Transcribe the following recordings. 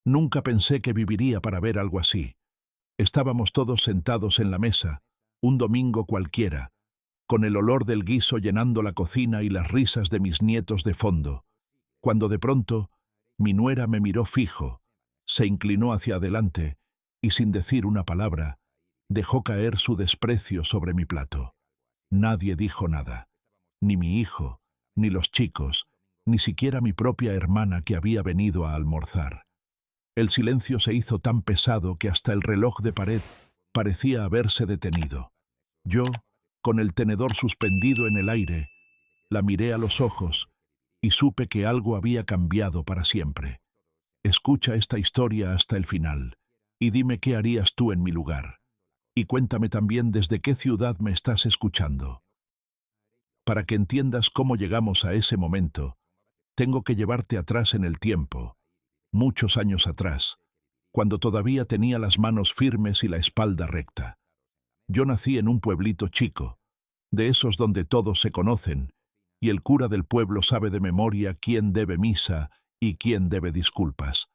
Nunca pensé que viviría para ver algo así. Estábamos todos sentados en la mesa, un domingo cualquiera, con el olor del guiso llenando la cocina y las risas de mis nietos de fondo, cuando de pronto mi nuera me miró fijo, se inclinó hacia adelante y sin decir una palabra, dejó caer su desprecio sobre mi plato. Nadie dijo nada, ni mi hijo, ni los chicos, ni siquiera mi propia hermana que había venido a almorzar. El silencio se hizo tan pesado que hasta el reloj de pared parecía haberse detenido. Yo, con el tenedor suspendido en el aire, la miré a los ojos y supe que algo había cambiado para siempre. Escucha esta historia hasta el final y dime qué harías tú en mi lugar. Y cuéntame también desde qué ciudad me estás escuchando. Para que entiendas cómo llegamos a ese momento, tengo que llevarte atrás en el tiempo, muchos años atrás, cuando todavía tenía las manos firmes y la espalda recta. Yo nací en un pueblito chico, de esos donde todos se conocen, y el cura del pueblo sabe de memoria quién debe misa y quién debe disculpas.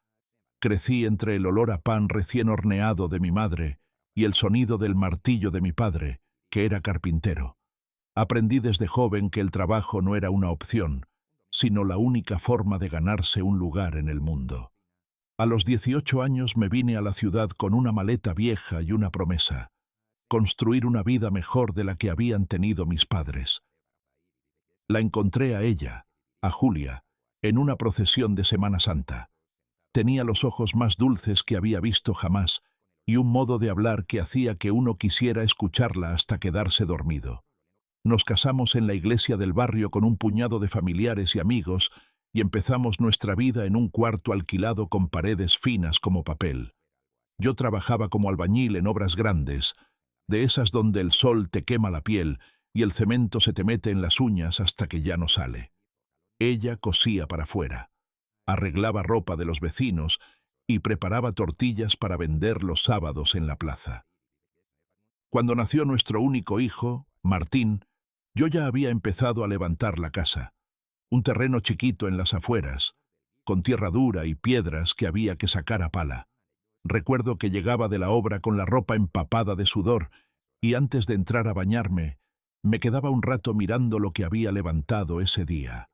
Crecí entre el olor a pan recién horneado de mi madre y el sonido del martillo de mi padre, que era carpintero. Aprendí desde joven que el trabajo no era una opción, sino la única forma de ganarse un lugar en el mundo. A los 18 años me vine a la ciudad con una maleta vieja y una promesa: construir una vida mejor de la que habían tenido mis padres. La encontré a ella, a Julia, en una procesión de Semana Santa. Tenía los ojos más dulces que había visto jamás y un modo de hablar que hacía que uno quisiera escucharla hasta quedarse dormido. Nos casamos en la iglesia del barrio con un puñado de familiares y amigos y empezamos nuestra vida en un cuarto alquilado con paredes finas como papel. Yo trabajaba como albañil en obras grandes, de esas donde el sol te quema la piel y el cemento se te mete en las uñas hasta que ya no sale. Ella cosía para fuera, arreglaba ropa de los vecinos y preparaba tortillas para vender los sábados en la plaza. Cuando nació nuestro único hijo, Martín, yo ya había empezado a levantar la casa, un terreno chiquito en las afueras, con tierra dura y piedras que había que sacar a pala. Recuerdo que llegaba de la obra con la ropa empapada de sudor y antes de entrar a bañarme, me quedaba un rato mirando lo que había levantado ese día.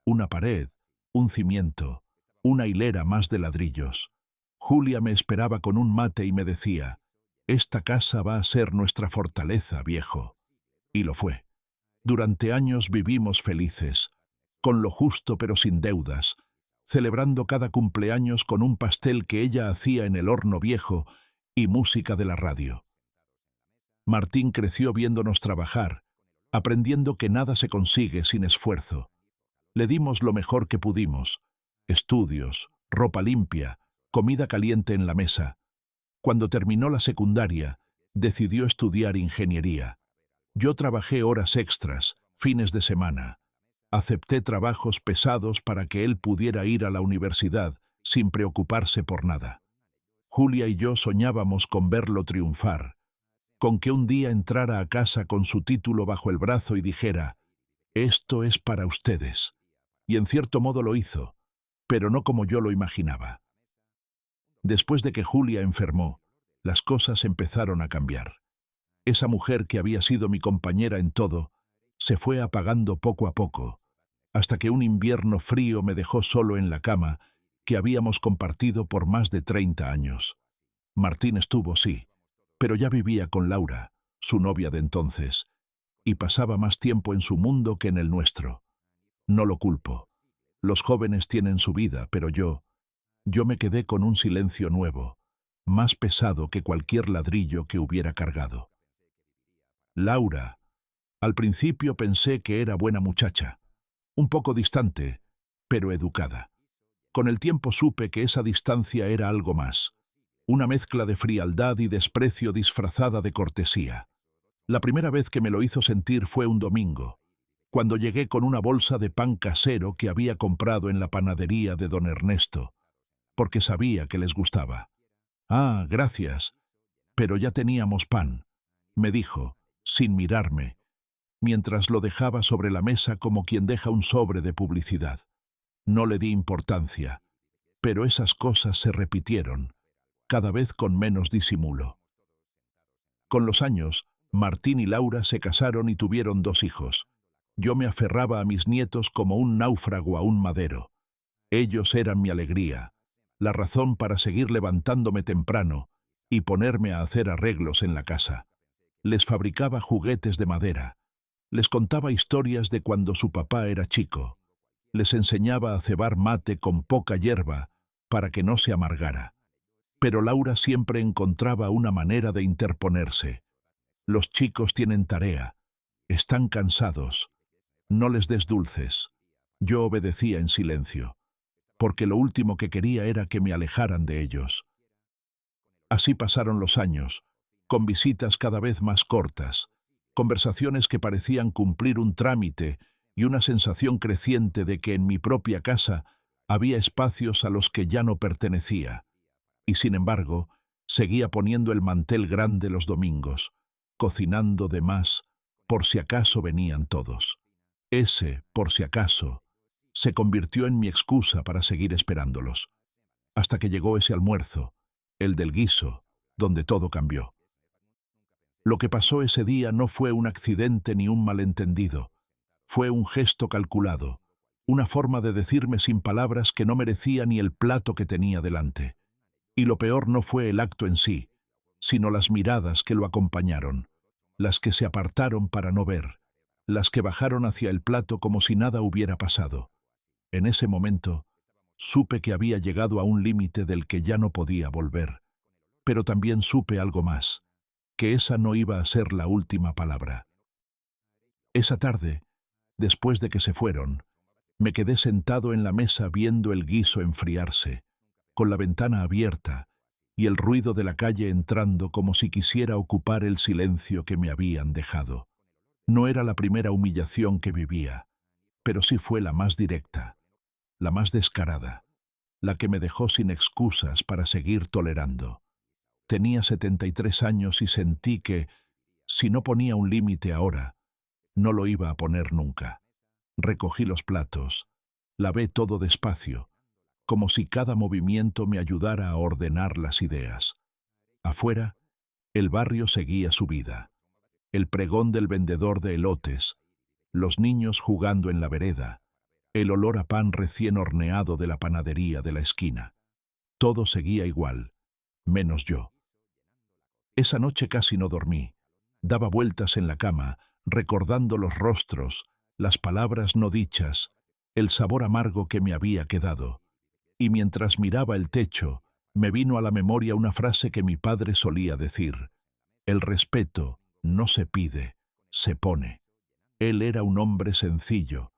Una pared, un cimiento, una hilera más de ladrillos. Julia me esperaba con un mate y me decía: «Esta casa va a ser nuestra fortaleza, viejo». Y lo fue. Durante años vivimos felices, con lo justo pero sin deudas, celebrando cada cumpleaños con un pastel que ella hacía en el horno viejo y música de la radio. Martín creció viéndonos trabajar, aprendiendo que nada se consigue sin esfuerzo. Le dimos lo mejor que pudimos: estudios, ropa limpia, comida caliente en la mesa. Cuando terminó la secundaria, decidió estudiar ingeniería. Yo trabajé horas extras, fines de semana. Acepté trabajos pesados para que él pudiera ir a la universidad sin preocuparse por nada. Julia y yo soñábamos con verlo triunfar, con que un día entrara a casa con su título bajo el brazo y dijera: «Esto es para ustedes». Y en cierto modo lo hizo, pero no como yo lo imaginaba. Después de que Julia enfermó, las cosas empezaron a cambiar. Esa mujer que había sido mi compañera en todo, se fue apagando poco a poco, hasta que un invierno frío me dejó solo en la cama que habíamos compartido por más de 30 años. Martín estuvo, sí, pero ya vivía con Laura, su novia de entonces, y pasaba más tiempo en su mundo que en el nuestro. No lo culpo. Los jóvenes tienen su vida, pero yo me quedé con un silencio nuevo, más pesado que cualquier ladrillo que hubiera cargado. Laura. Al principio pensé que era buena muchacha, un poco distante, pero educada. Con el tiempo supe que esa distancia era algo más, una mezcla de frialdad y desprecio disfrazada de cortesía. La primera vez que me lo hizo sentir fue un domingo, cuando llegué con una bolsa de pan casero que había comprado en la panadería de don Ernesto, porque sabía que les gustaba. «Ah, gracias, pero ya teníamos pan», me dijo, sin mirarme, mientras lo dejaba sobre la mesa como quien deja un sobre de publicidad. No le di importancia, Pero esas cosas se repitieron, cada vez con menos disimulo. Con los años, Martín y Laura se casaron y tuvieron 2 hijos. Yo me aferraba a mis nietos como un náufrago a un madero. Ellos eran mi alegría, la razón para seguir levantándome temprano y ponerme a hacer arreglos en la casa. Les fabricaba juguetes de madera, les contaba historias de cuando su papá era chico, les enseñaba a cebar mate con poca hierba para que no se amargara. Pero Laura siempre encontraba una manera de interponerse. Los chicos tienen tarea, están cansados, no les des dulces. Yo obedecía en silencio, porque lo último que quería era que me alejaran de ellos. Así pasaron los años, con visitas cada vez más cortas, conversaciones que parecían cumplir un trámite y una sensación creciente de que en mi propia casa había espacios a los que ya no pertenecía. Y sin embargo, seguía poniendo el mantel grande los domingos, cocinando de más, por si acaso venían todos. Ese, por si acaso, se convirtió en mi excusa para seguir esperándolos, hasta que llegó ese almuerzo, el del guiso, donde todo cambió. Lo que pasó ese día no fue un accidente ni un malentendido, fue un gesto calculado, una forma de decirme sin palabras que no merecía ni el plato que tenía delante. Y lo peor no fue el acto en sí, sino las miradas que lo acompañaron, las que se apartaron para no ver, las que bajaron hacia el plato como si nada hubiera pasado. En ese momento, supe que había llegado a un límite del que ya no podía volver, pero también supe algo más, que esa no iba a ser la última palabra. Esa tarde, después de que se fueron, me quedé sentado en la mesa viendo el guiso enfriarse, con la ventana abierta y el ruido de la calle entrando como si quisiera ocupar el silencio que me habían dejado. No era la primera humillación que vivía, pero sí fue la más directa, la más descarada, la que me dejó sin excusas para seguir tolerando. Tenía 73 años y sentí que, si no ponía un límite ahora, no lo iba a poner nunca. Recogí los platos, lavé todo despacio, como si cada movimiento me ayudara a ordenar las ideas. Afuera, el barrio seguía su vida. El pregón del vendedor de elotes, los niños jugando en la vereda, el olor a pan recién horneado de la panadería de la esquina. Todo seguía igual, menos yo. Esa noche casi no dormí. Daba vueltas en la cama, recordando los rostros, las palabras no dichas, el sabor amargo que me había quedado. Y mientras miraba el techo, me vino a la memoria una frase que mi padre solía decir: el respeto no se pide, se pone. Él era un hombre sencillo,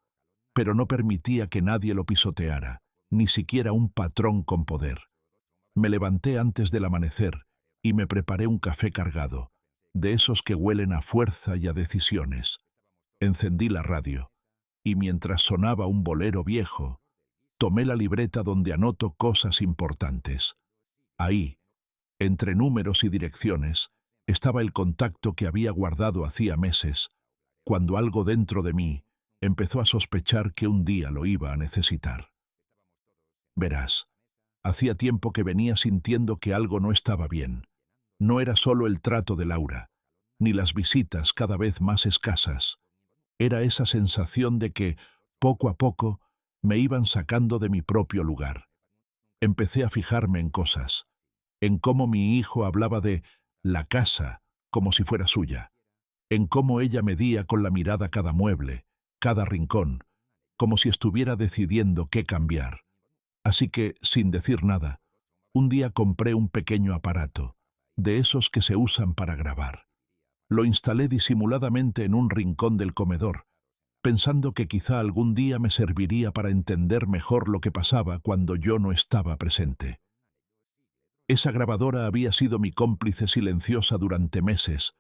pero no permitía que nadie lo pisoteara, ni siquiera un patrón con poder. Me levanté antes del amanecer y me preparé un café cargado, de esos que huelen a fuerza y a decisiones. Encendí la radio, y mientras sonaba un bolero viejo, tomé la libreta donde anoto cosas importantes. Ahí, entre números y direcciones, estaba el contacto que había guardado hacía meses, cuando algo dentro de mí empezó a sospechar que un día lo iba a necesitar. Verás, hacía tiempo que venía sintiendo que algo no estaba bien. No era solo el trato de Laura, ni las visitas cada vez más escasas. Era esa sensación de que, poco a poco, me iban sacando de mi propio lugar. Empecé a fijarme en cosas, en cómo mi hijo hablaba de la casa como si fuera suya, en cómo ella medía con la mirada cada mueble, cada rincón, como si estuviera decidiendo qué cambiar. Así que, sin decir nada, un día compré un pequeño aparato, de esos que se usan para grabar. Lo instalé disimuladamente en un rincón del comedor, pensando que quizá algún día me serviría para entender mejor lo que pasaba cuando yo no estaba presente. Esa grabadora había sido mi cómplice silenciosa durante meses,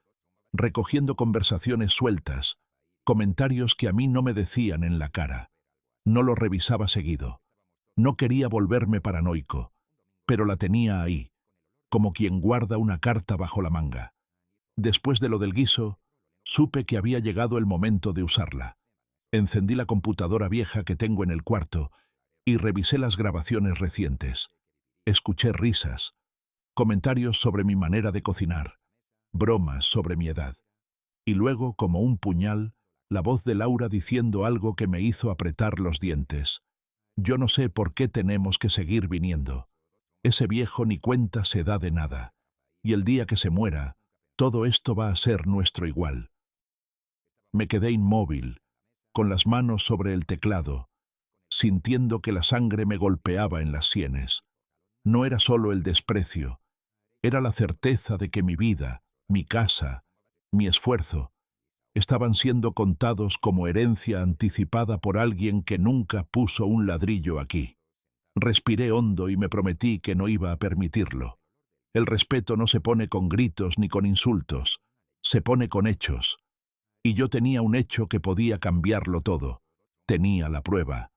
recogiendo conversaciones sueltas, comentarios que a mí no me decían en la cara. No lo revisaba seguido. No quería volverme paranoico, pero la tenía ahí, como quien guarda una carta bajo la manga. Después de lo del guiso, supe que había llegado el momento de usarla. Encendí la computadora vieja que tengo en el cuarto y revisé las grabaciones recientes. Escuché risas, comentarios sobre mi manera de cocinar, bromas sobre mi edad. Y luego, como un puñal, la voz de Laura diciendo algo que me hizo apretar los dientes. Yo no sé por qué tenemos que seguir viniendo. Ese viejo ni cuenta se da de nada. Y el día que se muera, todo esto va a ser nuestro igual. Me quedé inmóvil, con las manos sobre el teclado, sintiendo que la sangre me golpeaba en las sienes. No era solo el desprecio, era la certeza de que mi vida, mi casa, mi esfuerzo, estaban siendo contados como herencia anticipada por alguien que nunca puso un ladrillo aquí. Respiré hondo y me prometí que no iba a permitirlo. El respeto no se pone con gritos ni con insultos, se pone con hechos. Y yo tenía un hecho que podía cambiarlo todo. Tenía la prueba.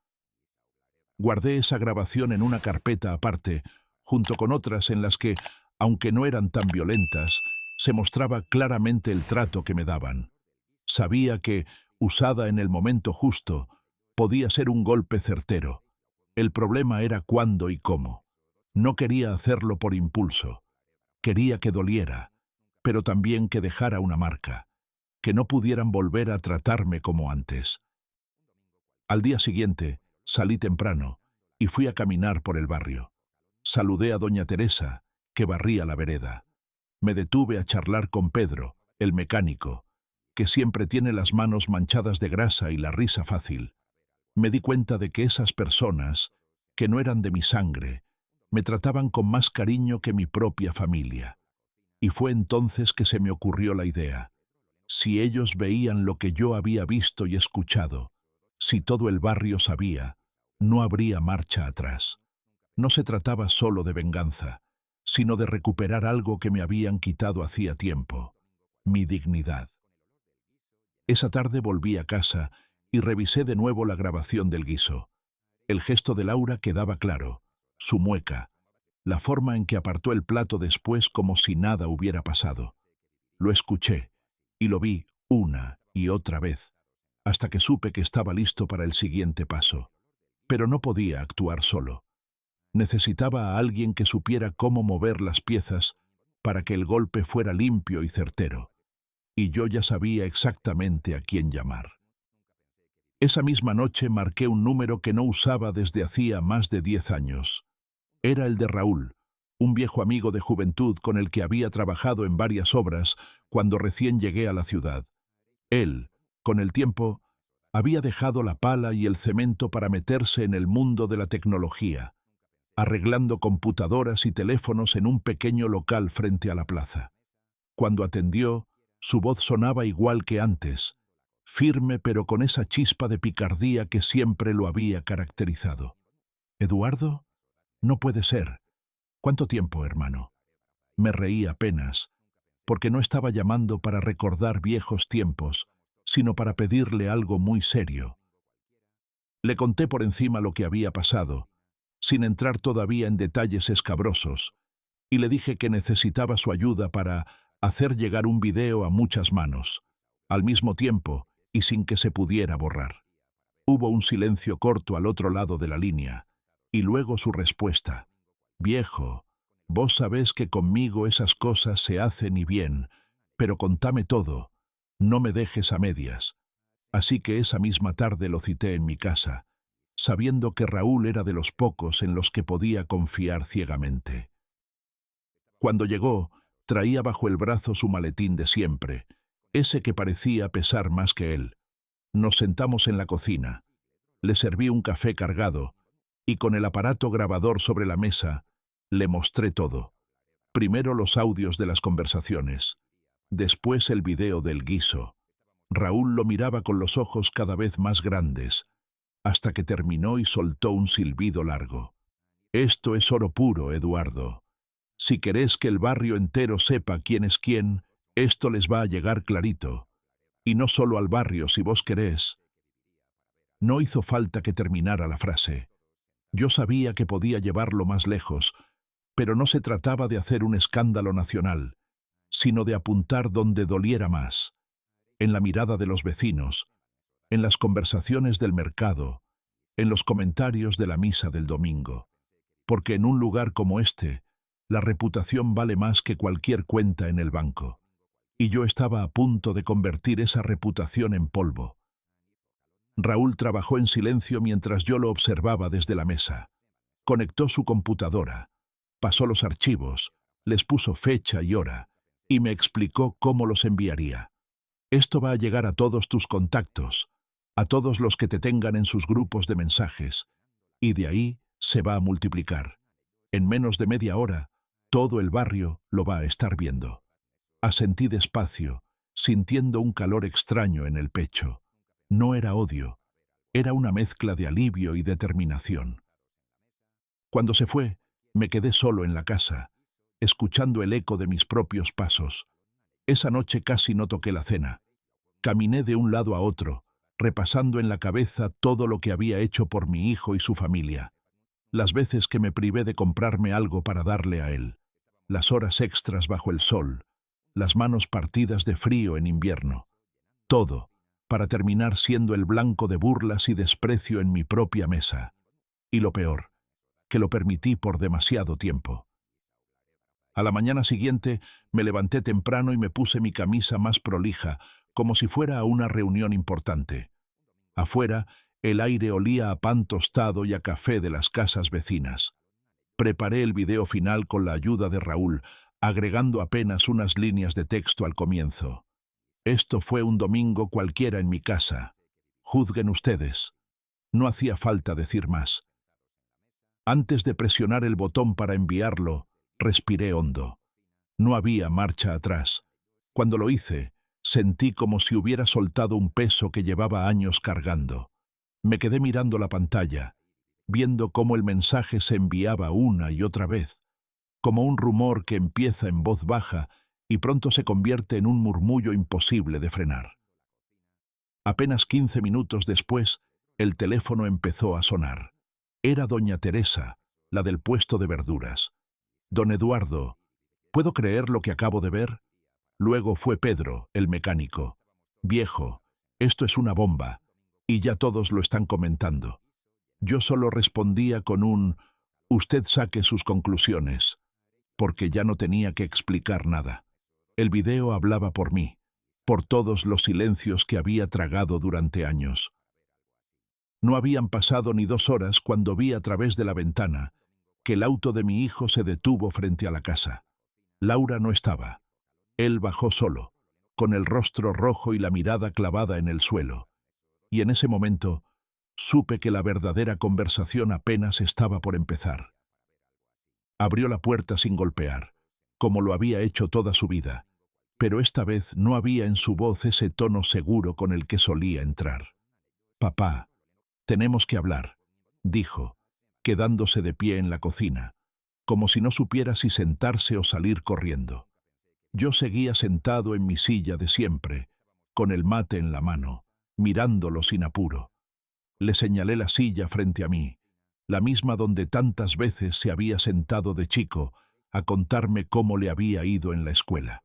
Guardé esa grabación en una carpeta aparte, junto con otras en las que, aunque no eran tan violentas, se mostraba claramente el trato que me daban. Sabía que, usada en el momento justo, podía ser un golpe certero. El problema era cuándo y cómo. No quería hacerlo por impulso. Quería que doliera, pero también que dejara una marca, que no pudieran volver a tratarme como antes. Al día siguiente, salí temprano y fui a caminar por el barrio. Saludé a doña Teresa, que barría la vereda. Me detuve a charlar con Pedro, el mecánico, que siempre tiene las manos manchadas de grasa y la risa fácil. Me di cuenta de que esas personas, que no eran de mi sangre, me trataban con más cariño que mi propia familia. Y fue entonces que se me ocurrió la idea. Si ellos veían lo que yo había visto y escuchado, si todo el barrio sabía, no habría marcha atrás. No se trataba solo de venganza, sino de recuperar algo que me habían quitado hacía tiempo, mi dignidad. Esa tarde volví a casa y revisé de nuevo la grabación del guiso. El gesto de Laura quedaba claro, su mueca, la forma en que apartó el plato después como si nada hubiera pasado. Lo escuché y lo vi una y otra vez, hasta que supe que estaba listo para el siguiente paso. Pero no podía actuar solo. Necesitaba a alguien que supiera cómo mover las piezas para que el golpe fuera limpio y certero. Y yo ya sabía exactamente a quién llamar. Esa misma noche marqué un número que no usaba desde hacía más de 10 años. Era el de Raúl, un viejo amigo de juventud con el que había trabajado en varias obras cuando recién llegué a la ciudad. Él, con el tiempo, había dejado la pala y el cemento para meterse en el mundo de la tecnología, arreglando computadoras y teléfonos en un pequeño local frente a la plaza. Cuando atendió, su voz sonaba igual que antes, firme pero con esa chispa de picardía que siempre lo había caracterizado. ¿Eduardo? No puede ser. ¿Cuánto tiempo, hermano? Me reí apenas, porque no estaba llamando para recordar viejos tiempos, sino para pedirle algo muy serio. Le conté por encima lo que había pasado, sin entrar todavía en detalles escabrosos, y le dije que necesitaba su ayuda para hacer llegar un video a muchas manos, al mismo tiempo y sin que se pudiera borrar. Hubo un silencio corto al otro lado de la línea, y luego su respuesta. Viejo, vos sabés que conmigo esas cosas se hacen y bien, pero contame todo, no me dejes a medias. Así que esa misma tarde lo cité en mi casa, sabiendo que Raúl era de los pocos en los que podía confiar ciegamente. Cuando llegó, traía bajo el brazo su maletín de siempre, ese que parecía pesar más que él. Nos sentamos en la cocina. Le serví un café cargado, y con el aparato grabador sobre la mesa, le mostré todo. Primero los audios de las conversaciones, después el video del guiso. Raúl lo miraba con los ojos cada vez más grandes, hasta que terminó y soltó un silbido largo. Esto es oro puro, Eduardo. Si querés que el barrio entero sepa quién es quién, esto les va a llegar clarito. Y no solo al barrio, si vos querés. No hizo falta que terminara la frase. Yo sabía que podía llevarlo más lejos, pero no se trataba de hacer un escándalo nacional, sino de apuntar donde doliera más, en la mirada de los vecinos, en las conversaciones del mercado, en los comentarios de la misa del domingo, porque en un lugar como este, la reputación vale más que cualquier cuenta en el banco. Y yo estaba a punto de convertir esa reputación en polvo. Raúl trabajó en silencio mientras yo lo observaba desde la mesa. Conectó su computadora, pasó los archivos, les puso fecha y hora, y me explicó cómo los enviaría. Esto va a llegar a todos tus contactos, a todos los que te tengan en sus grupos de mensajes, y de ahí se va a multiplicar. En menos de media hora, todo el barrio lo va a estar viendo. Asentí despacio, sintiendo un calor extraño en el pecho. No era odio, era una mezcla de alivio y determinación. Cuando se fue, me quedé solo en la casa, escuchando el eco de mis propios pasos. Esa noche casi no toqué la cena. Caminé de un lado a otro, repasando en la cabeza todo lo que había hecho por mi hijo y su familia. Las veces que me privé de comprarme algo para darle a él. Las horas extras bajo el sol. Las manos partidas de frío en invierno. Todo, para terminar siendo el blanco de burlas y desprecio en mi propia mesa. Y lo peor, que lo permití por demasiado tiempo. A la mañana siguiente me levanté temprano y me puse mi camisa más prolija, como si fuera a una reunión importante. Afuera, el aire olía a pan tostado y a café de las casas vecinas. Preparé el video final con la ayuda de Raúl, agregando apenas unas líneas de texto al comienzo. Esto fue un domingo cualquiera en mi casa. Juzguen ustedes. No hacía falta decir más. Antes de presionar el botón para enviarlo, respiré hondo. No había marcha atrás. Cuando lo hice, sentí como si hubiera soltado un peso que llevaba años cargando. Me quedé mirando la pantalla, viendo cómo el mensaje se enviaba una y otra vez, como un rumor que empieza en voz baja y pronto se convierte en un murmullo imposible de frenar. Apenas 15 minutos después, el teléfono empezó a sonar. Era doña Teresa, la del puesto de verduras. Don Eduardo, ¿puedo creer lo que acabo de ver? Luego fue Pedro, el mecánico. Viejo, esto es una bomba, y ya todos lo están comentando. Yo solo respondía con un «Usted saque sus conclusiones», porque ya no tenía que explicar nada. El video hablaba por mí, por todos los silencios que había tragado durante años. No habían pasado ni 2 horas cuando vi a través de la ventana que el auto de mi hijo se detuvo frente a la casa. Laura no estaba. Él bajó solo, con el rostro rojo y la mirada clavada en el suelo. Y en ese momento, supe que la verdadera conversación apenas estaba por empezar. Abrió la puerta sin golpear, como lo había hecho toda su vida, pero esta vez no había en su voz ese tono seguro con el que solía entrar. «Papá, tenemos que hablar», dijo, quedándose de pie en la cocina, como si no supiera si sentarse o salir corriendo. Yo seguía sentado en mi silla de siempre, con el mate en la mano, mirándolo sin apuro. Le señalé la silla frente a mí, la misma donde tantas veces se había sentado de chico a contarme cómo le había ido en la escuela.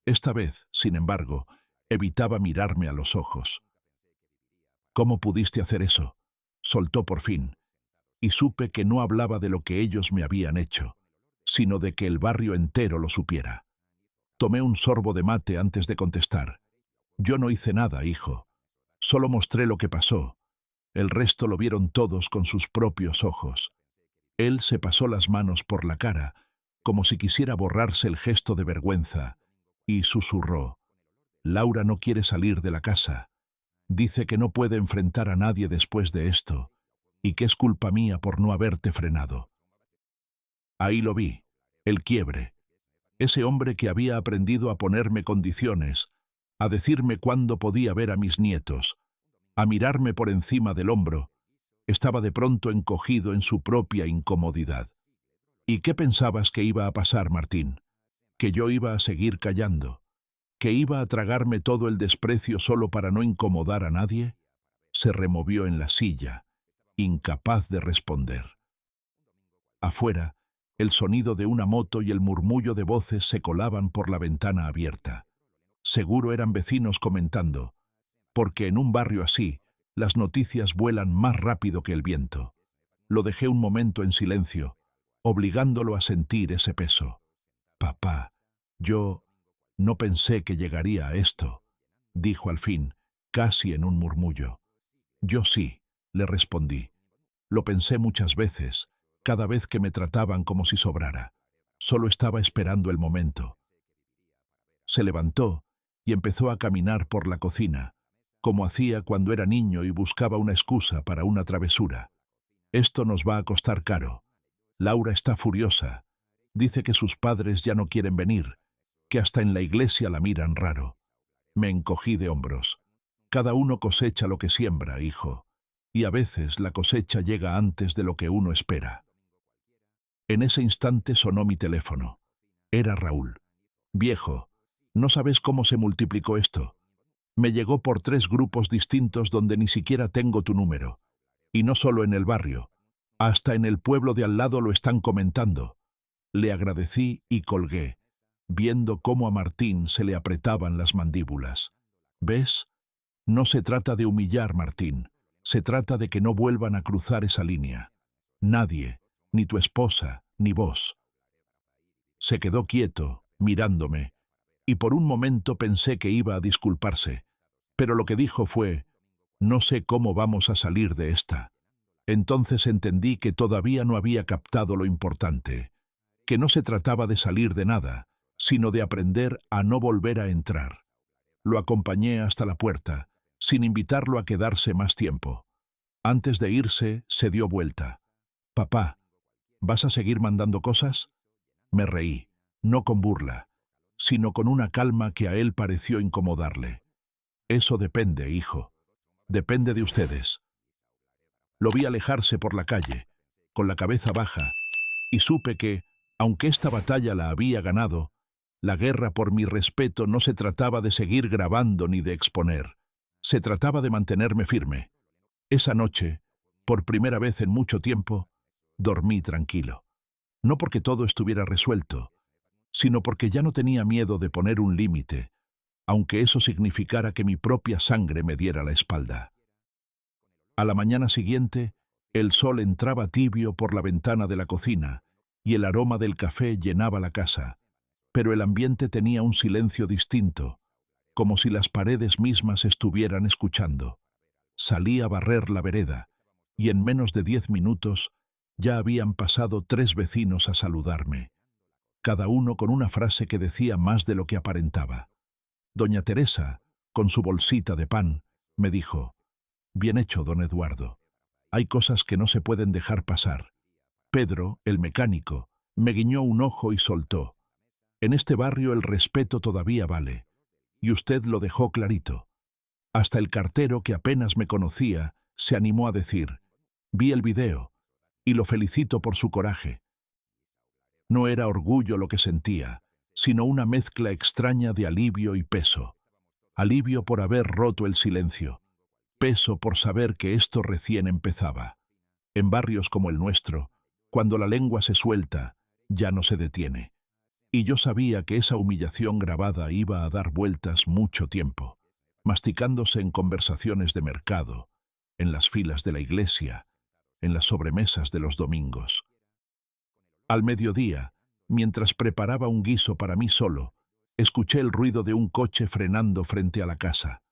Esta vez, sin embargo, evitaba mirarme a los ojos. «¿Cómo pudiste hacer eso?», soltó por fin, y supe que no hablaba de lo que ellos me habían hecho, sino de que el barrio entero lo supiera. Tomé un sorbo de mate antes de contestar. «Yo no hice nada, hijo. Solo mostré lo que pasó. El resto lo vieron todos con sus propios ojos». Él se pasó las manos por la cara, como si quisiera borrarse el gesto de vergüenza, y susurró: «Laura no quiere salir de la casa. Dice que no puede enfrentar a nadie después de esto, y que es culpa mía por no haberte frenado». Ahí lo vi, el quiebre. Ese hombre que había aprendido a ponerme condiciones, a decirme cuándo podía ver a mis nietos, a mirarme por encima del hombro, estaba de pronto encogido en su propia incomodidad. ¿Y qué pensabas que iba a pasar, Martín? ¿Que yo iba a seguir callando? ¿Que iba a tragarme todo el desprecio solo para no incomodar a nadie? Se removió en la silla, incapaz de responder. Afuera, el sonido de una moto y el murmullo de voces se colaban por la ventana abierta. Seguro eran vecinos comentando, porque en un barrio así, Las noticias vuelan más rápido que el viento. Lo dejé un momento en silencio, obligándolo a sentir ese peso. Papá, yo no pensé que llegaría a esto, dijo al fin, casi en un murmullo. Yo sí, le respondí. Lo pensé muchas veces, cada vez que me trataban como si sobrara. Solo estaba esperando el momento. Se levantó y empezó a caminar por la cocina, como hacía cuando era niño y buscaba una excusa para una travesura. Esto nos va a costar caro. Laura está furiosa. Dice que sus padres ya no quieren venir, que hasta en la iglesia la miran raro. Me encogí de hombros. Cada uno cosecha lo que siembra, hijo, y a veces la cosecha llega antes de lo que uno espera. En ese instante sonó mi teléfono. Era Raúl. Viejo, no sabes cómo se multiplicó esto. Me llegó por 3 grupos distintos donde ni siquiera tengo tu número. Y no solo en el barrio. Hasta en el pueblo de al lado lo están comentando. Le agradecí y colgué, viendo cómo a Martín se le apretaban las mandíbulas. ¿Ves? No se trata de humillar, Martín. Se trata de que no vuelvan a cruzar esa línea. Nadie, ni tu esposa, ni vos. Se quedó quieto, mirándome, y por un momento pensé que iba a disculparse, pero lo que dijo fue: no sé cómo vamos a salir de esta. Entonces entendí que todavía no había captado lo importante, que no se trataba de salir de nada, sino de aprender a no volver a entrar. Lo acompañé hasta la puerta, sin invitarlo a quedarse más tiempo. Antes de irse, se dio vuelta. «Papá, ¿vas a seguir mandando cosas?» Me reí, no con burla, sino con una calma que a él pareció incomodarle. «Eso depende, hijo. Depende de ustedes». Lo vi alejarse por la calle, con la cabeza baja, y supe que, aunque esta batalla la había ganado, la guerra por mi respeto no se trataba de seguir grabando ni de exponer. Se trataba de mantenerme firme. Esa noche, por primera vez en mucho tiempo, dormí tranquilo. No porque todo estuviera resuelto, sino porque ya no tenía miedo de poner un límite, aunque eso significara que mi propia sangre me diera la espalda. A la mañana siguiente, el sol entraba tibio por la ventana de la cocina y el aroma del café llenaba la casa, pero el ambiente tenía un silencio distinto, como si las paredes mismas estuvieran escuchando. Salí a barrer la vereda y en menos de 10 minutos ya habían pasado 3 vecinos a saludarme, cada uno con una frase que decía más de lo que aparentaba. Doña Teresa, con su bolsita de pan, me dijo: «Bien hecho, don Eduardo. Hay cosas que no se pueden dejar pasar». Pedro, el mecánico, me guiñó un ojo y soltó: «En este barrio el respeto todavía vale, y usted lo dejó clarito». Hasta el cartero, que apenas me conocía, se animó a decir: «Vi el video, y lo felicito por su coraje». No era orgullo lo que sentía, sino una mezcla extraña de alivio y peso. Alivio por haber roto el silencio, peso por saber que esto recién empezaba. En barrios como el nuestro, cuando la lengua se suelta, ya no se detiene. Y yo sabía que esa humillación grabada iba a dar vueltas mucho tiempo, masticándose en conversaciones de mercado, en las filas de la iglesia, en las sobremesas de los domingos. Al mediodía, mientras preparaba un guiso para mí solo, escuché el ruido de un coche frenando frente a la casa.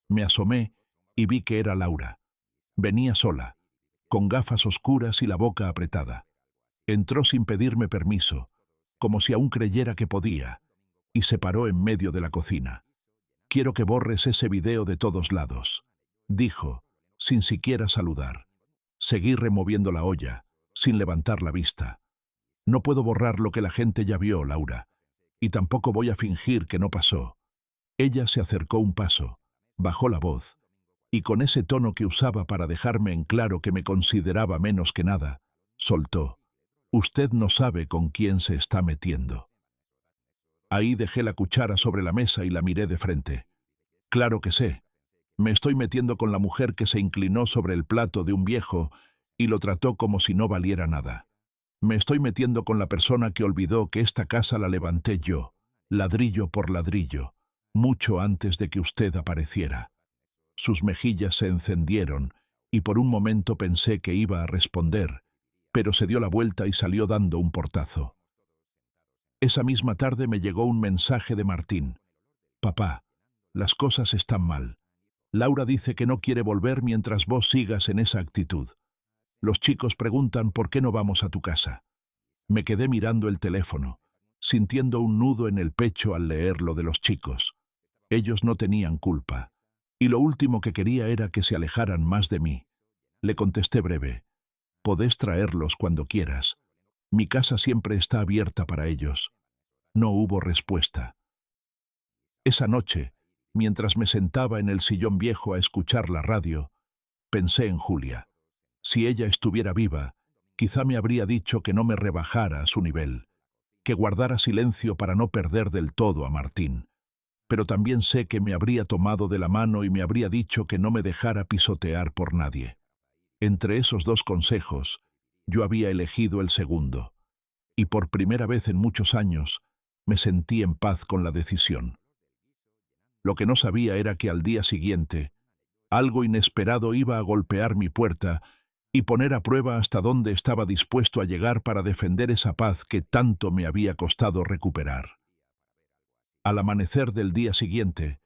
Me asomé y vi que era Laura. Venía sola, con gafas oscuras y la boca apretada. Entró sin pedirme permiso, como si aún creyera que podía, y se paró en medio de la cocina. «Quiero que borres ese video de todos lados», dijo, sin siquiera saludar. Seguí removiendo la olla, sin levantar la vista. «No puedo borrar lo que la gente ya vio, Laura, y tampoco voy a fingir que no pasó». Ella se acercó un paso, bajó la voz, y con ese tono que usaba para dejarme en claro que me consideraba menos que nada, soltó: «Usted no sabe con quién se está metiendo». Ahí dejé la cuchara sobre la mesa y la miré de frente. «Claro que sé. Me estoy metiendo con la mujer que se inclinó sobre el plato de un viejo y lo trató como si no valiera nada. Me estoy metiendo con la persona que olvidó que esta casa la levanté yo, ladrillo por ladrillo, mucho antes de que usted apareciera». Sus mejillas se encendieron y por un momento pensé que iba a responder, pero se dio la vuelta y salió dando un portazo. Esa misma tarde me llegó un mensaje de Martín. Papá, las cosas están mal. Laura dice que no quiere volver mientras vos sigas en esa actitud. Los chicos preguntan por qué no vamos a tu casa. Me quedé mirando el teléfono, sintiendo un nudo en el pecho al leer lo de los chicos. Ellos no tenían culpa, y lo último que quería era que se alejaran más de mí. Le contesté breve: podés traerlos cuando quieras. Mi casa siempre está abierta para ellos. No hubo respuesta. Esa noche, mientras me sentaba en el sillón viejo a escuchar la radio, pensé en Julia. Si ella estuviera viva, quizá me habría dicho que no me rebajara a su nivel, que guardara silencio para no perder del todo a Martín. Pero también sé que me habría tomado de la mano y me habría dicho que no me dejara pisotear por nadie. Entre esos dos consejos, yo había elegido el segundo, y por primera vez en muchos años me sentí en paz con la decisión. Lo que no sabía era que al día siguiente, algo inesperado iba a golpear mi puerta y poner a prueba hasta dónde estaba dispuesto a llegar para defender esa paz que tanto me había costado recuperar. Al amanecer del día siguiente,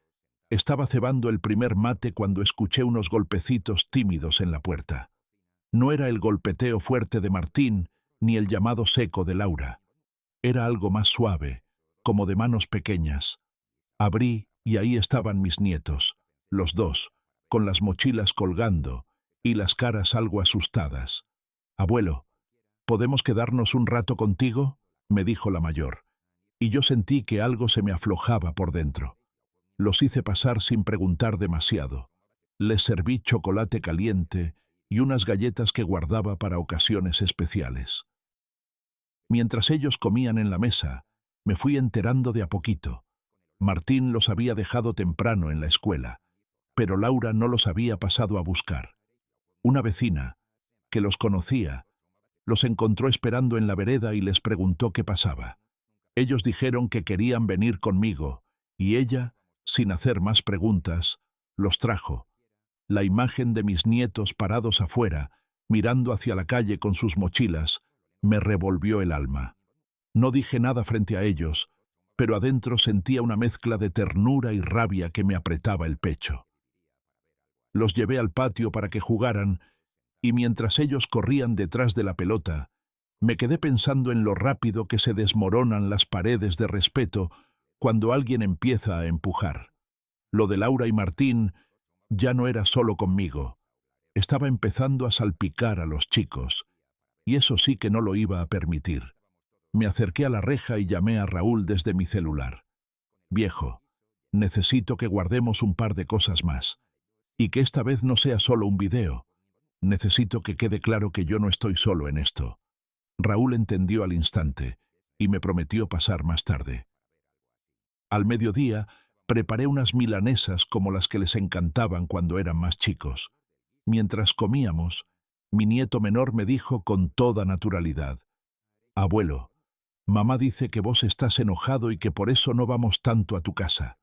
estaba cebando el primer mate cuando escuché unos golpecitos tímidos en la puerta. No era el golpeteo fuerte de Martín ni el llamado seco de Laura. Era algo más suave, como de manos pequeñas. Abrí y ahí estaban mis nietos, los dos, con las mochilas colgando y las caras algo asustadas. «Abuelo, ¿podemos quedarnos un rato contigo?», me dijo la mayor, y yo sentí que algo se me aflojaba por dentro. Los hice pasar sin preguntar demasiado. Les serví chocolate caliente y unas galletas que guardaba para ocasiones especiales. Mientras ellos comían en la mesa, me fui enterando de a poquito. Martín los había dejado temprano en la escuela, pero Laura no los había pasado a buscar. Una vecina, que los conocía, los encontró esperando en la vereda y les preguntó qué pasaba. Ellos dijeron que querían venir conmigo, y ella, sin hacer más preguntas, los trajo. La imagen de mis nietos parados afuera, mirando hacia la calle con sus mochilas, me revolvió el alma. No dije nada frente a ellos, pero adentro sentía una mezcla de ternura y rabia que me apretaba el pecho. Los llevé al patio para que jugaran, y mientras ellos corrían detrás de la pelota, me quedé pensando en lo rápido que se desmoronan las paredes de respeto cuando alguien empieza a empujar. Lo de Laura y Martín ya no era solo conmigo. Estaba empezando a salpicar a los chicos, y eso sí que no lo iba a permitir. Me acerqué a la reja y llamé a Raúl desde mi celular. «Viejo, necesito que guardemos un par de cosas más, y que esta vez no sea solo un video. Necesito que quede claro que yo no estoy solo en esto». Raúl entendió al instante y me prometió pasar más tarde. Al mediodía, preparé unas milanesas como las que les encantaban cuando eran más chicos. Mientras comíamos, mi nieto menor me dijo con toda naturalidad: «Abuelo, mamá dice que vos estás enojado y que por eso no vamos tanto a tu casa».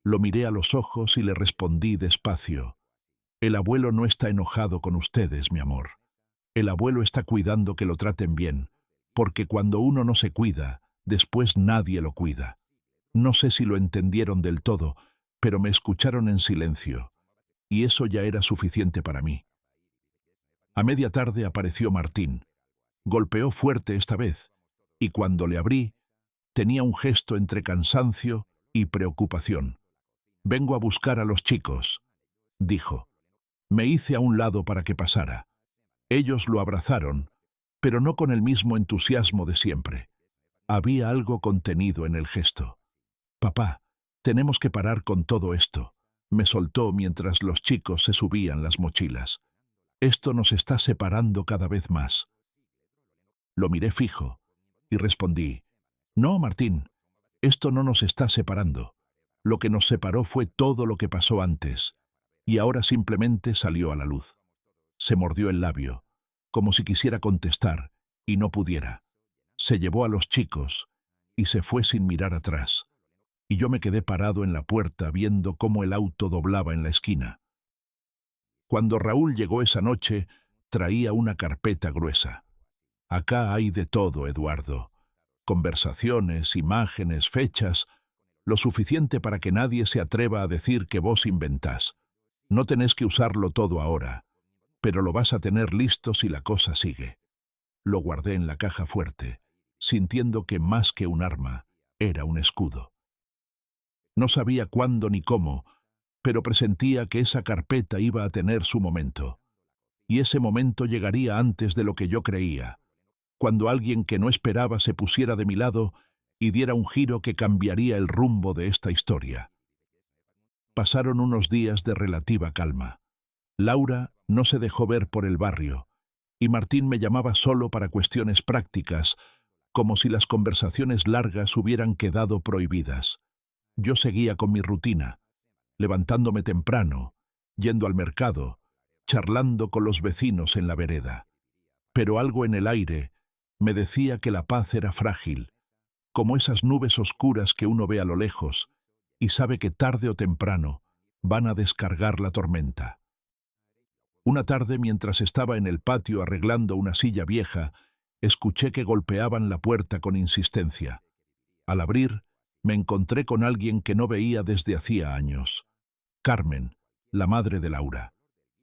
Lo miré a los ojos y le respondí despacio: «El abuelo no está enojado con ustedes, mi amor. El abuelo está cuidando que lo traten bien, porque cuando uno no se cuida, después nadie lo cuida». No sé si lo entendieron del todo, pero me escucharon en silencio, y eso ya era suficiente para mí. A media tarde apareció Martín. Golpeó fuerte esta vez, y cuando le abrí, tenía un gesto entre cansancio y preocupación. «Vengo a buscar a los chicos», dijo. Me hice a un lado para que pasara. Ellos lo abrazaron, pero no con el mismo entusiasmo de siempre. Había algo contenido en el gesto. «Papá, tenemos que parar con todo esto», me soltó mientras los chicos se subían las mochilas. «Esto nos está separando cada vez más». Lo miré fijo y respondí: «No, Martín, esto no nos está separando. Lo que nos separó fue todo lo que pasó antes, y ahora simplemente salió a la luz». Se mordió el labio, como si quisiera contestar, y no pudiera. Se llevó a los chicos y se fue sin mirar atrás, y yo me quedé parado en la puerta viendo cómo el auto doblaba en la esquina. Cuando Raúl llegó esa noche, traía una carpeta gruesa. Acá hay de todo, Eduardo. Conversaciones, imágenes, fechas, lo suficiente para que nadie se atreva a decir que vos inventás. No tenés que usarlo todo ahora, pero lo vas a tener listo si la cosa sigue. Lo guardé en la caja fuerte, sintiendo que más que un arma, era un escudo. No sabía cuándo ni cómo, pero presentía que esa carpeta iba a tener su momento. Y ese momento llegaría antes de lo que yo creía, cuando alguien que no esperaba se pusiera de mi lado y diera un giro que cambiaría el rumbo de esta historia. Pasaron unos días de relativa calma. Laura no se dejó ver por el barrio, y Martín me llamaba solo para cuestiones prácticas, como si las conversaciones largas hubieran quedado prohibidas. Yo seguía con mi rutina, levantándome temprano, yendo al mercado, charlando con los vecinos en la vereda. Pero algo en el aire me decía que la paz era frágil, como esas nubes oscuras que uno ve a lo lejos y sabe que tarde o temprano van a descargar la tormenta. Una tarde, mientras estaba en el patio arreglando una silla vieja, escuché que golpeaban la puerta con insistencia. Al abrir, me encontré con alguien que no veía desde hacía años. Carmen, la madre de Laura.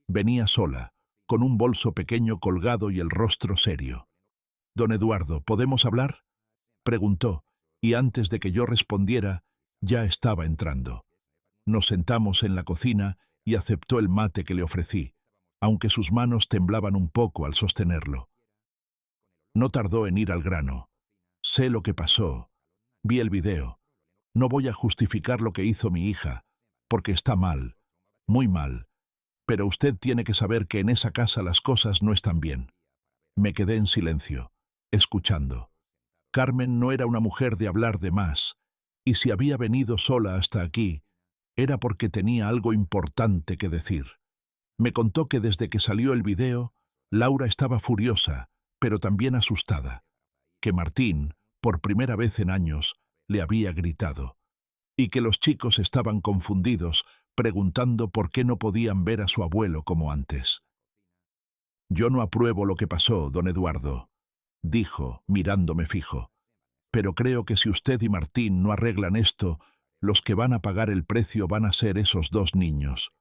Venía sola, con un bolso pequeño colgado y el rostro serio. «Don Eduardo, ¿podemos hablar?», preguntó, y antes de que yo respondiera, ya estaba entrando. Nos sentamos en la cocina y aceptó el mate que le ofrecí, aunque sus manos temblaban un poco al sostenerlo. No tardó en ir al grano. «Sé lo que pasó. Vi el video. No voy a justificar lo que hizo mi hija, porque está mal, muy mal. Pero usted tiene que saber que en esa casa las cosas no están bien». Me quedé en silencio, escuchando. Carmen no era una mujer de hablar de más, y si había venido sola hasta aquí, era porque tenía algo importante que decir. Me contó que desde que salió el video, Laura estaba furiosa, pero también asustada, que Martín, por primera vez en años, le había gritado, y que los chicos estaban confundidos, preguntando por qué no podían ver a su abuelo como antes. «Yo no apruebo lo que pasó, don Eduardo», dijo, mirándome fijo. «Pero creo que si usted y Martín no arreglan esto, los que van a pagar el precio van a ser esos dos niños».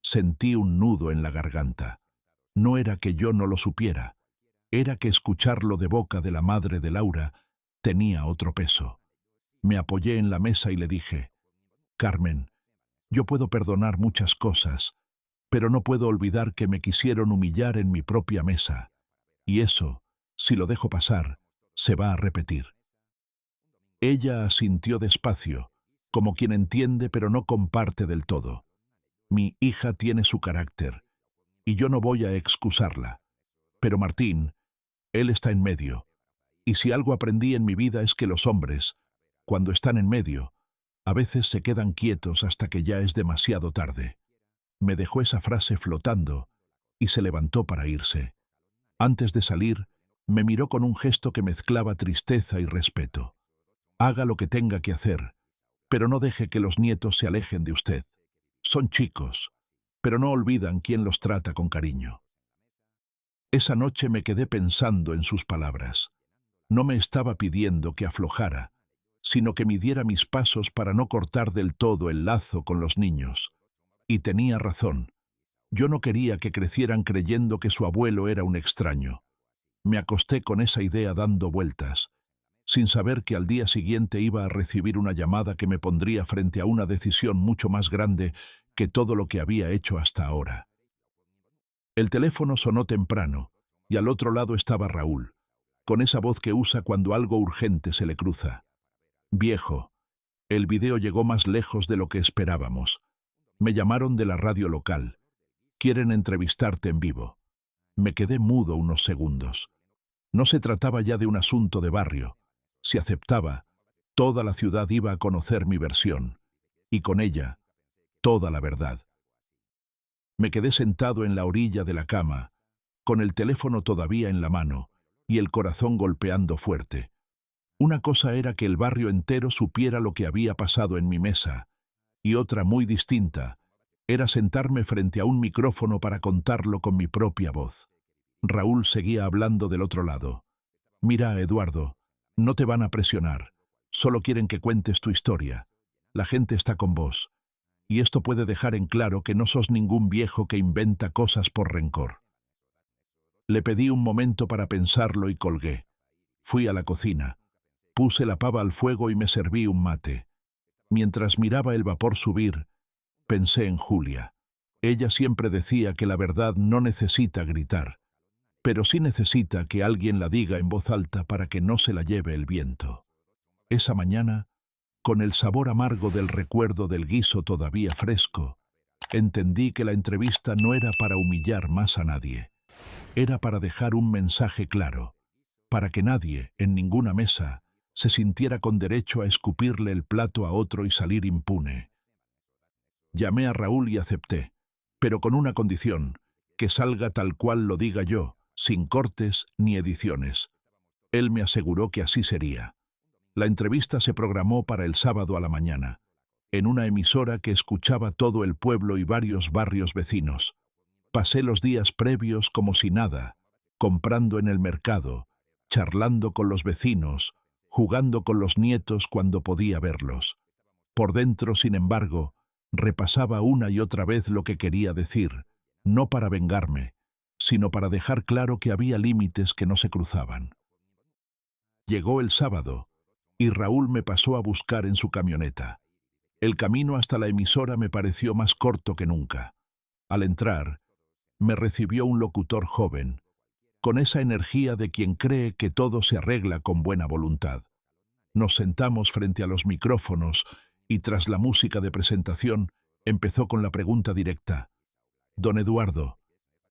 Sentí un nudo en la garganta. No era que yo no lo supiera, era que escucharlo de boca de la madre de Laura tenía otro peso. Me apoyé en la mesa y le dije: «Carmen, yo puedo perdonar muchas cosas, pero no puedo olvidar que me quisieron humillar en mi propia mesa, y eso, si lo dejo pasar, se va a repetir». Ella asintió despacio, como quien entiende pero no comparte del todo. «Mi hija tiene su carácter, y yo no voy a excusarla. Pero Martín, él está en medio, y si algo aprendí en mi vida es que los hombres, cuando están en medio, a veces se quedan quietos hasta que ya es demasiado tarde». Me dejó esa frase flotando y se levantó para irse. Antes de salir, me miró con un gesto que mezclaba tristeza y respeto. «Haga lo que tenga que hacer, pero no deje que los nietos se alejen de usted. Son chicos, pero no olvidan quién los trata con cariño». Esa noche me quedé pensando en sus palabras. No me estaba pidiendo que aflojara, sino que midiera mis pasos para no cortar del todo el lazo con los niños. Y tenía razón. Yo no quería que crecieran creyendo que su abuelo era un extraño. Me acosté con esa idea dando vueltas, sin saber que al día siguiente iba a recibir una llamada que me pondría frente a una decisión mucho más grande que todo lo que había hecho hasta ahora. El teléfono sonó temprano, y al otro lado estaba Raúl, con esa voz que usa cuando algo urgente se le cruza. «Viejo, el video llegó más lejos de lo que esperábamos. Me llamaron de la radio local. Quieren entrevistarte en vivo». Me quedé mudo unos segundos. No se trataba ya de un asunto de barrio. Si aceptaba, toda la ciudad iba a conocer mi versión, y con ella, toda la verdad. Me quedé sentado en la orilla de la cama, con el teléfono todavía en la mano y el corazón golpeando fuerte. Una cosa era que el barrio entero supiera lo que había pasado en mi mesa, y otra muy distinta Era sentarme frente a un micrófono para contarlo con mi propia voz. Raúl seguía hablando del otro lado. Mira, Eduardo, no te van a presionar. Solo quieren que cuentes tu historia. La gente está con vos. Y esto puede dejar en claro que no sos ningún viejo que inventa cosas por rencor. Le pedí un momento para pensarlo y colgué. Fui a la cocina. Puse la pava al fuego y me serví un mate. Mientras miraba el vapor subir, pensé en Julia. Ella siempre decía que la verdad no necesita gritar, pero sí necesita que alguien la diga en voz alta para que no se la lleve el viento. Esa mañana, con el sabor amargo del recuerdo del guiso todavía fresco, entendí que la entrevista no era para humillar más a nadie. Era para dejar un mensaje claro, para que nadie, en ninguna mesa, se sintiera con derecho a escupirle el plato a otro y salir impune. Llamé a Raúl y acepté, pero con una condición, que salga tal cual lo diga yo, sin cortes ni ediciones. Él me aseguró que así sería. La entrevista se programó para el sábado a la mañana, en una emisora que escuchaba todo el pueblo y varios barrios vecinos. Pasé los días previos como si nada, comprando en el mercado, charlando con los vecinos, jugando con los nietos cuando podía verlos. Por dentro, sin embargo, repasaba una y otra vez lo que quería decir, no para vengarme, sino para dejar claro que había límites que no se cruzaban. Llegó el sábado, y Raúl me pasó a buscar en su camioneta. El camino hasta la emisora me pareció más corto que nunca. Al entrar, me recibió un locutor joven, con esa energía de quien cree que todo se arregla con buena voluntad. Nos sentamos frente a los micrófonos y tras la música de presentación empezó con la pregunta directa. Don Eduardo,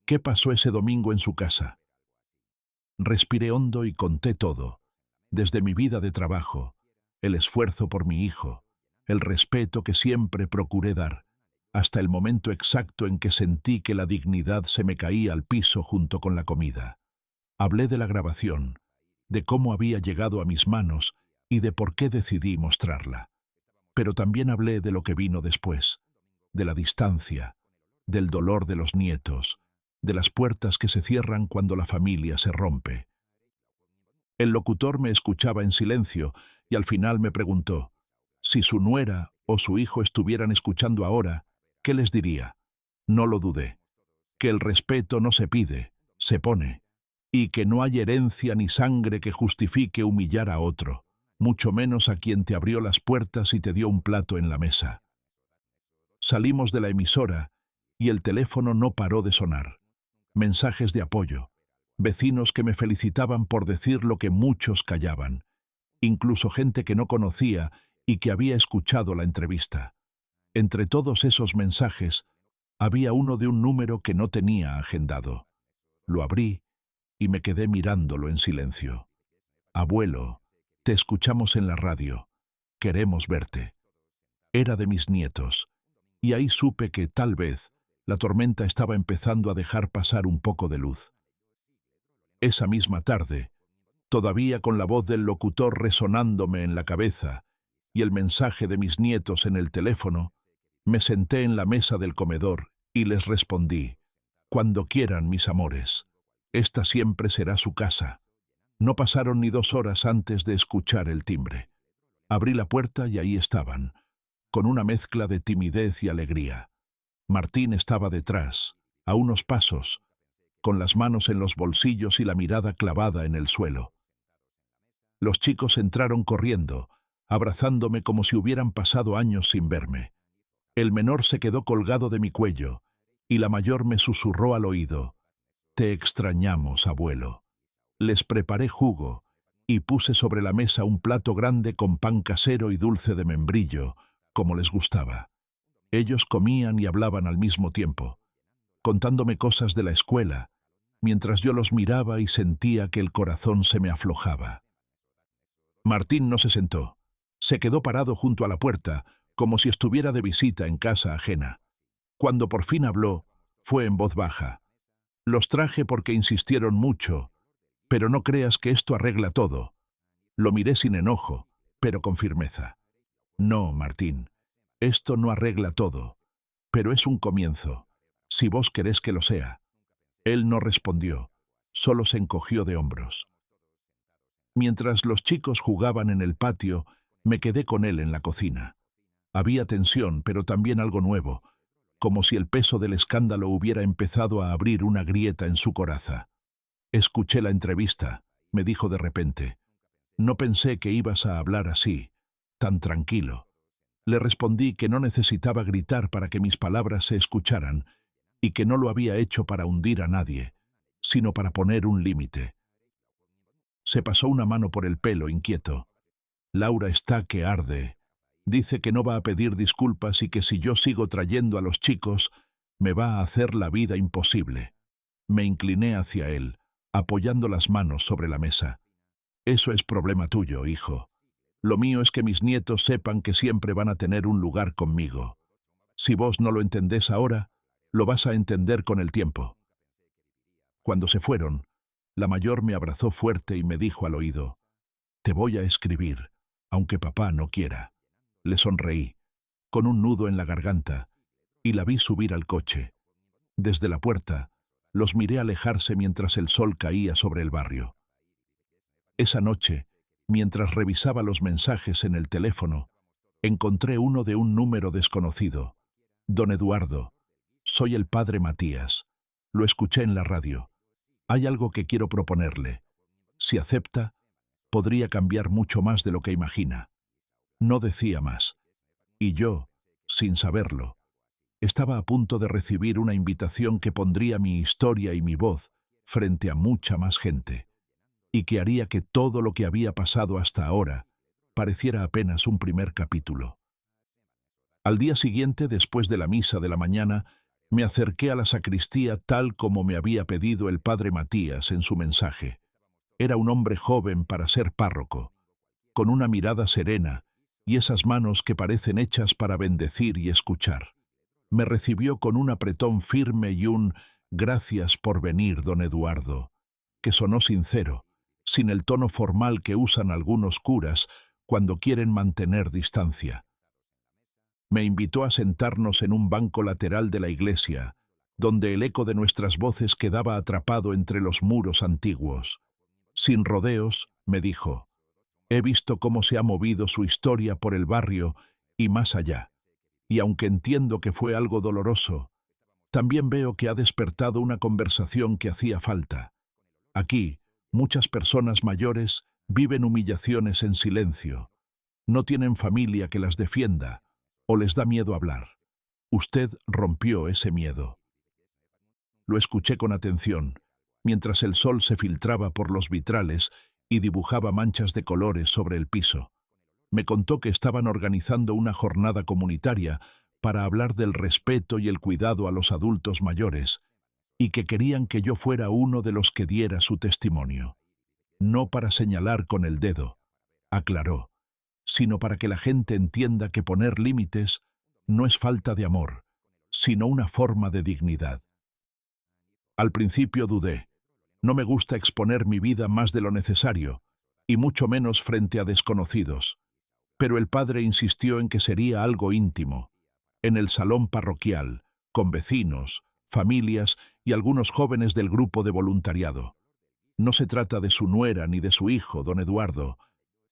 ¿qué pasó ese domingo en su casa? Respiré hondo y conté todo, desde mi vida de trabajo, el esfuerzo por mi hijo, el respeto que siempre procuré dar, hasta el momento exacto en que sentí que la dignidad se me caía al piso junto con la comida. Hablé de la grabación, de cómo había llegado a mis manos y de por qué decidí mostrarla. Pero también hablé de lo que vino después, de la distancia, del dolor de los nietos, de las puertas que se cierran cuando la familia se rompe. El locutor me escuchaba en silencio y al final me preguntó, si su nuera o su hijo estuvieran escuchando ahora, ¿qué les diría? No lo dudé. Que el respeto no se pide, se pone, y que no hay herencia ni sangre que justifique humillar a otro, mucho menos a quien te abrió las puertas y te dio un plato en la mesa. Salimos de la emisora y el teléfono no paró de sonar. Mensajes de apoyo, vecinos que me felicitaban por decir lo que muchos callaban, incluso gente que no conocía y que había escuchado la entrevista. Entre todos esos mensajes, había uno de un número que no tenía agendado. Lo abrí y me quedé mirándolo en silencio. Abuelo, te escuchamos en la radio. Queremos verte. Era de mis nietos, y ahí supe que, tal vez, la tormenta estaba empezando a dejar pasar un poco de luz. Esa misma tarde, todavía con la voz del locutor resonándome en la cabeza y el mensaje de mis nietos en el teléfono, me senté en la mesa del comedor y les respondí, cuando quieran, mis amores, esta siempre será su casa. No pasaron ni 2 horas antes de escuchar el timbre. Abrí la puerta y ahí estaban, con una mezcla de timidez y alegría. Martín estaba detrás, a unos pasos, con las manos en los bolsillos y la mirada clavada en el suelo. Los chicos entraron corriendo, abrazándome como si hubieran pasado años sin verme. El menor se quedó colgado de mi cuello, y la mayor me susurró al oído, «Te extrañamos, abuelo». Les preparé jugo, y puse sobre la mesa un plato grande con pan casero y dulce de membrillo, como les gustaba. Ellos comían y hablaban al mismo tiempo, contándome cosas de la escuela, mientras yo los miraba y sentía que el corazón se me aflojaba. Martín no se sentó. Se quedó parado junto a la puerta, como si estuviera de visita en casa ajena. Cuando por fin habló, fue en voz baja. Los traje porque insistieron mucho, pero no creas que esto arregla todo. Lo miré sin enojo, pero con firmeza. No, Martín, esto no arregla todo. Pero es un comienzo, si vos querés que lo sea. Él no respondió, solo se encogió de hombros. Mientras los chicos jugaban en el patio, me quedé con él en la cocina. Había tensión, pero también algo nuevo, como si el peso del escándalo hubiera empezado a abrir una grieta en su coraza. Escuché la entrevista, me dijo de repente. No pensé que ibas a hablar así, tan tranquilo. Le respondí que no necesitaba gritar para que mis palabras se escucharan y que no lo había hecho para hundir a nadie, sino para poner un límite. Se pasó una mano por el pelo, inquieto. Laura está que arde. Dice que no va a pedir disculpas y que si yo sigo trayendo a los chicos, me va a hacer la vida imposible. Me incliné hacia él, apoyando las manos sobre la mesa. Eso es problema tuyo, hijo. Lo mío es que mis nietos sepan que siempre van a tener un lugar conmigo. Si vos no lo entendés ahora, lo vas a entender con el tiempo. Cuando se fueron, la mayor me abrazó fuerte y me dijo al oído, «Te voy a escribir, aunque papá no quiera». Le sonreí, con un nudo en la garganta, y la vi subir al coche. Desde la puerta, los miré alejarse mientras el sol caía sobre el barrio. Esa noche, mientras revisaba los mensajes en el teléfono, encontré uno de un número desconocido. «Don Eduardo, soy el padre Matías. Lo escuché en la radio. Hay algo que quiero proponerle. Si acepta, podría cambiar mucho más de lo que imagina». No decía más. Y yo, sin saberlo, estaba a punto de recibir una invitación que pondría mi historia y mi voz frente a mucha más gente, y que haría que todo lo que había pasado hasta ahora pareciera apenas un primer capítulo. Al día siguiente, después de la misa de la mañana, me acerqué a la sacristía tal como me había pedido el padre Matías en su mensaje. Era un hombre joven para ser párroco, con una mirada serena y esas manos que parecen hechas para bendecir y escuchar. Me recibió con un apretón firme y un «Gracias por venir, don Eduardo», que sonó sincero, sin el tono formal que usan algunos curas cuando quieren mantener distancia. Me invitó a sentarnos en un banco lateral de la iglesia, donde el eco de nuestras voces quedaba atrapado entre los muros antiguos. Sin rodeos, me dijo, «He visto cómo se ha movido su historia por el barrio y más allá, y aunque entiendo que fue algo doloroso, también veo que ha despertado una conversación que hacía falta. Aquí, muchas personas mayores viven humillaciones en silencio. No tienen familia que las defienda, o les da miedo hablar. Usted rompió ese miedo». Lo escuché con atención, mientras el sol se filtraba por los vitrales y dibujaba manchas de colores sobre el piso. Me contó que estaban organizando una jornada comunitaria para hablar del respeto y el cuidado a los adultos mayores, y que querían que yo fuera uno de los que diera su testimonio. No para señalar con el dedo, aclaró, sino para que la gente entienda que poner límites no es falta de amor, sino una forma de dignidad. Al principio dudé. No me gusta exponer mi vida más de lo necesario, y mucho menos frente a desconocidos. Pero el padre insistió en que sería algo íntimo, en el salón parroquial, con vecinos, familias y algunos jóvenes del grupo de voluntariado. No se trata de su nuera ni de su hijo, don Eduardo.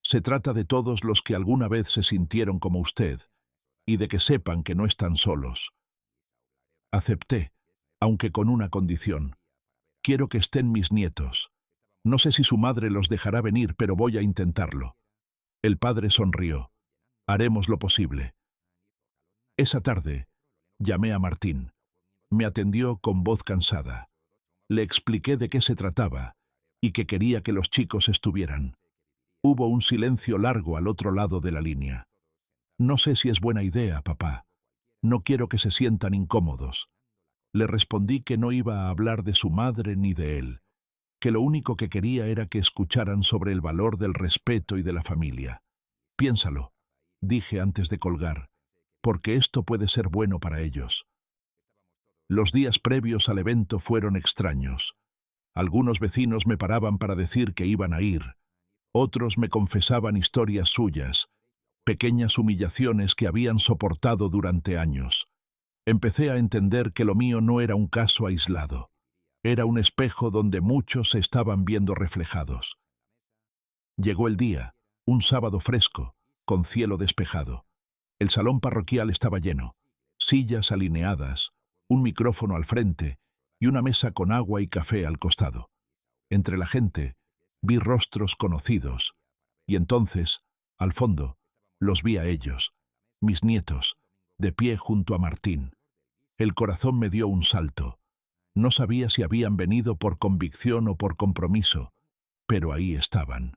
Se trata de todos los que alguna vez se sintieron como usted, y de que sepan que no están solos. Acepté, aunque con una condición. Quiero que estén mis nietos. No sé si su madre los dejará venir, pero voy a intentarlo. El padre sonrió. Haremos lo posible. Esa tarde, llamé a Martín. Me atendió con voz cansada. Le expliqué de qué se trataba y que quería que los chicos estuvieran. Hubo un silencio largo al otro lado de la línea. No sé si es buena idea, papá. No quiero que se sientan incómodos. Le respondí que no iba a hablar de su madre ni de él, que lo único que quería era que escucharan sobre el valor del respeto y de la familia. Piénsalo, dije antes de colgar, porque esto puede ser bueno para ellos. Los días previos al evento fueron extraños. Algunos vecinos me paraban para decir que iban a ir. Otros me confesaban historias suyas, pequeñas humillaciones que habían soportado durante años. Empecé a entender que lo mío no era un caso aislado. Era un espejo donde muchos se estaban viendo reflejados. Llegó el día, un sábado fresco, con cielo despejado. El salón parroquial estaba lleno, sillas alineadas, un micrófono al frente y una mesa con agua y café al costado. Entre la gente, vi rostros conocidos, y entonces, al fondo, los vi a ellos, mis nietos, de pie junto a Martín. El corazón me dio un salto. No sabía si habían venido por convicción o por compromiso, pero ahí estaban.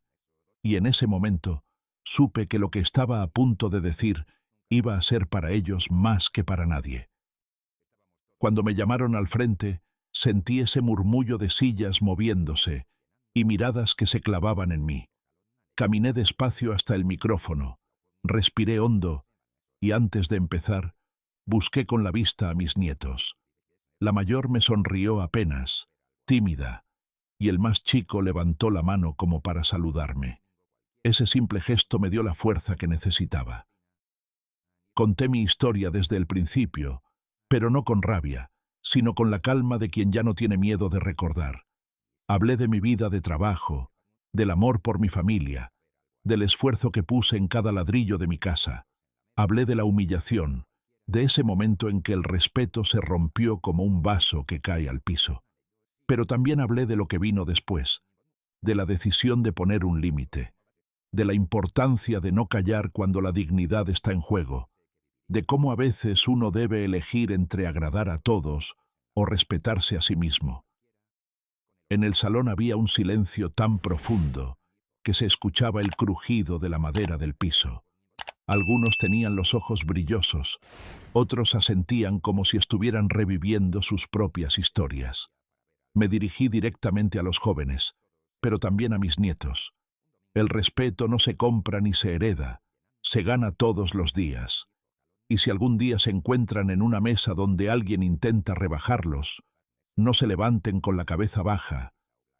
Y en ese momento, supe que lo que estaba a punto de decir iba a ser para ellos más que para nadie. Cuando me llamaron al frente, sentí ese murmullo de sillas moviéndose y miradas que se clavaban en mí. Caminé despacio hasta el micrófono, respiré hondo y antes de empezar, busqué con la vista a mis nietos. La mayor me sonrió apenas, tímida, y el más chico levantó la mano como para saludarme. Ese simple gesto me dio la fuerza que necesitaba. Conté mi historia desde el principio, pero no con rabia, sino con la calma de quien ya no tiene miedo de recordar. Hablé de mi vida de trabajo, del amor por mi familia, del esfuerzo que puse en cada ladrillo de mi casa. Hablé de la humillación, de ese momento en que el respeto se rompió como un vaso que cae al piso. Pero también hablé de lo que vino después, de la decisión de poner un límite, de la importancia de no callar cuando la dignidad está en juego, de cómo a veces uno debe elegir entre agradar a todos o respetarse a sí mismo. En el salón había un silencio tan profundo que se escuchaba el crujido de la madera del piso. Algunos tenían los ojos brillosos, otros asentían como si estuvieran reviviendo sus propias historias. Me dirigí directamente a los jóvenes, pero también a mis nietos. El respeto no se compra ni se hereda, se gana todos los días. Y si algún día se encuentran en una mesa donde alguien intenta rebajarlos, no se levanten con la cabeza baja,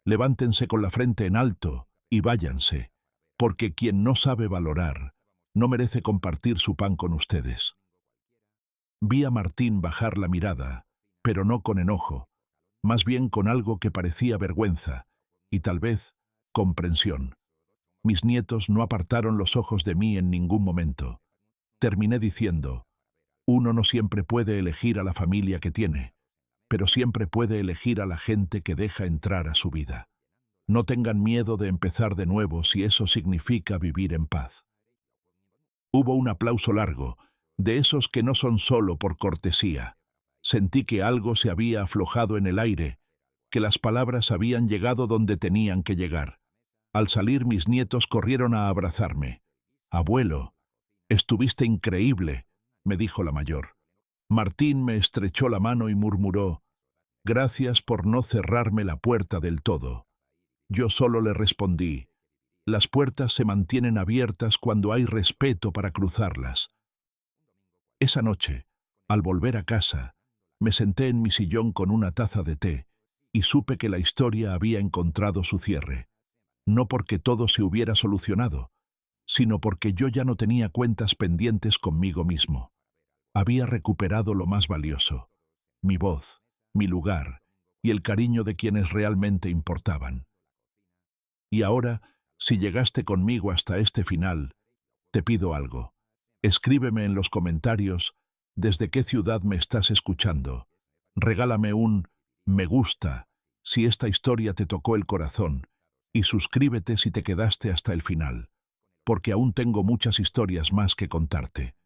levántense con la frente en alto y váyanse, porque quien no sabe valorar, no merece compartir su pan con ustedes. Vi a Martín bajar la mirada, pero no con enojo, más bien con algo que parecía vergüenza y tal vez comprensión. Mis nietos no apartaron los ojos de mí en ningún momento. Terminé diciendo, uno no siempre puede elegir a la familia que tiene, pero siempre puede elegir a la gente que deja entrar a su vida. No tengan miedo de empezar de nuevo si eso significa vivir en paz. Hubo un aplauso largo, de esos que no son solo por cortesía. Sentí que algo se había aflojado en el aire, que las palabras habían llegado donde tenían que llegar. Al salir mis nietos corrieron a abrazarme. «Abuelo, estuviste increíble», me dijo la mayor. Martín me estrechó la mano y murmuró, «Gracias por no cerrarme la puerta del todo». Yo solo le respondí, «Las puertas se mantienen abiertas cuando hay respeto para cruzarlas». Esa noche, al volver a casa, me senté en mi sillón con una taza de té y supe que la historia había encontrado su cierre. No porque todo se hubiera solucionado, sino porque yo ya no tenía cuentas pendientes conmigo mismo. Había recuperado lo más valioso, mi voz, mi lugar y el cariño de quienes realmente importaban. Y ahora, si llegaste conmigo hasta este final, te pido algo. Escríbeme en los comentarios desde qué ciudad me estás escuchando. Regálame un me gusta si esta historia te tocó el corazón y suscríbete si te quedaste hasta el final, porque aún tengo muchas historias más que contarte.